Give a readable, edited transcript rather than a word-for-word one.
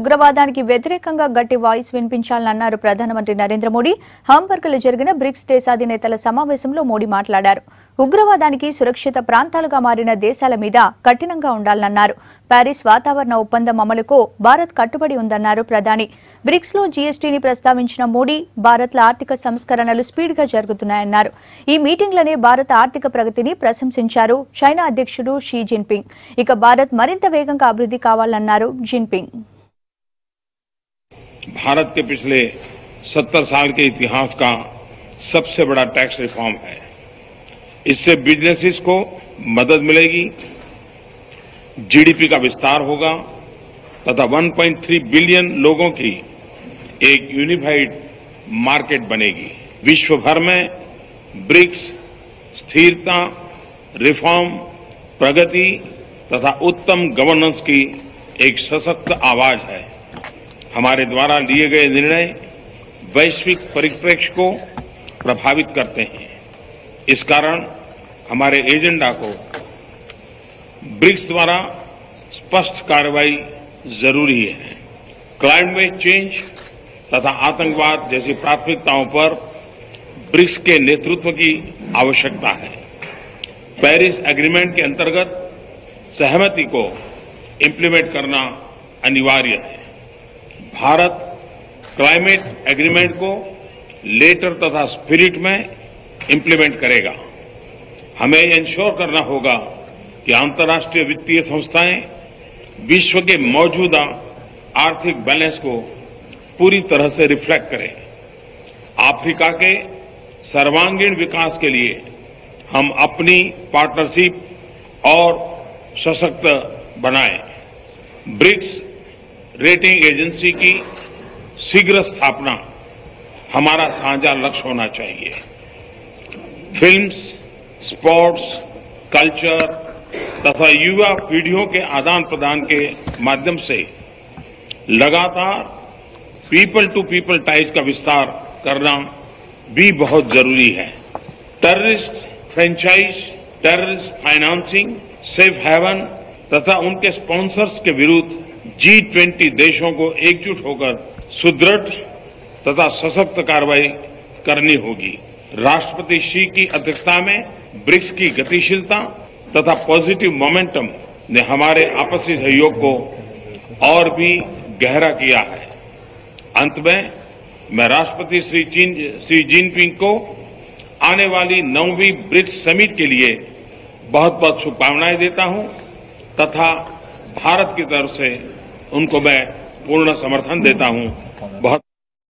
ఉగ్రవాదానికి వ్యతిరేకంగా గట్టి వాయిస్ వినిపించాలన్నారు ప్రధానమంత్రి నరేంద్ర మోడీ. హాంబర్గ్లో జరిగిన బ్రిక్స్ దేశాధినేతల సమావేశంలో మోడీ మాట్లాడారు. ఉగ్రవాదానికి సురక్షిత ప్రాంతాలుగా మారిన దేశాల మీద కఠినంగా ఉండాలన్నారు. ప్యారిస్ వాతావరణ ఒప్పందం అమలుకు భారత్ కట్టుబడి ఉందన్నారు ప్రధాని. బ్రిక్స్ లో జీఎస్టీని ప్రస్తావించిన మోడీ భారత్ల ఆర్థిక సంస్కరణలు స్పీడ్గా జరుగుతున్నాయన్నారు. ఈ మీటింగ్లోనే భారత ఆర్థిక ప్రగతిని ప్రశంసించారు చైనా అధ్యక్షుడు షీ జిన్పింగ్. ఇక భారత్ మరింత వేగంగా అభివృద్ధి కావాలన్నారు జిన్పింగ్. भारत के पिछले 70 साल के इतिहास का सबसे बड़ा टैक्स रिफॉर्म है। इससे बिजनेसेस को मदद मिलेगी, जीडीपी का विस्तार होगा तथा 1.3 बिलियन लोगों की एक यूनिफाइड मार्केट बनेगी। विश्व भर में ब्रिक्स स्थिरता, रिफॉर्म, प्रगति तथा उत्तम गवर्नेंस की एक सशक्त आवाज है। हमारे द्वारा लिए गए निर्णय वैश्विक परिप्रेक्ष्य को प्रभावित करते हैं। इस कारण हमारे एजेंडा को ब्रिक्स द्वारा स्पष्ट कार्रवाई जरूरी है। क्लाइमेट चेंज तथा आतंकवाद जैसी प्राथमिकताओं पर ब्रिक्स के नेतृत्व की आवश्यकता है। पेरिस एग्रीमेंट के अंतर्गत सहमति को इंप्लीमेंट करना अनिवार्य है। भारत क्लाइमेट एग्रीमेंट को लेटर तथा स्पिरिट में इंप्लीमेंट करेगा। हमें इंश्योर करना होगा कि अंतर्राष्ट्रीय वित्तीय संस्थाएं विश्व के मौजूदा आर्थिक बैलेंस को पूरी तरह से रिफ्लेक्ट करें। अफ्रीका के सर्वांगीण विकास के लिए हम अपनी पार्टनरशिप और सशक्त बनाएं। ब्रिक्स रेटिंग एजेंसी की शीघ्र स्थापना हमारा साझा लक्ष्य होना चाहिए। फिल्म्स, स्पोर्ट्स, कल्चर तथा युवा पीढ़ियों के आदान प्रदान के माध्यम से लगातार पीपल टू पीपल टाइज का विस्तार करना भी बहुत जरूरी है। Terrorist franchise, terrorist financing, safe haven तथा उनके स्पॉन्सर्स के विरुद्ध G20 देशों को एकजुट होकर सुदृढ़ तथा सशक्त कार्रवाई करनी होगी। राष्ट्रपति शी की अध्यक्षता में ब्रिक्स की गतिशीलता तथा पॉजिटिव मोमेंटम ने हमारे आपसी सहयोग को और भी गहरा किया है। अंत में मैं राष्ट्रपति श्री जिनपिंग को आने वाली 9वीं ब्रिक्स समिट के लिए बहुत बहुत शुभकामनाएं देता हूं तथा भारत की तरफ से उनको मैं पूर्ण समर्थन देता हूं। बहुत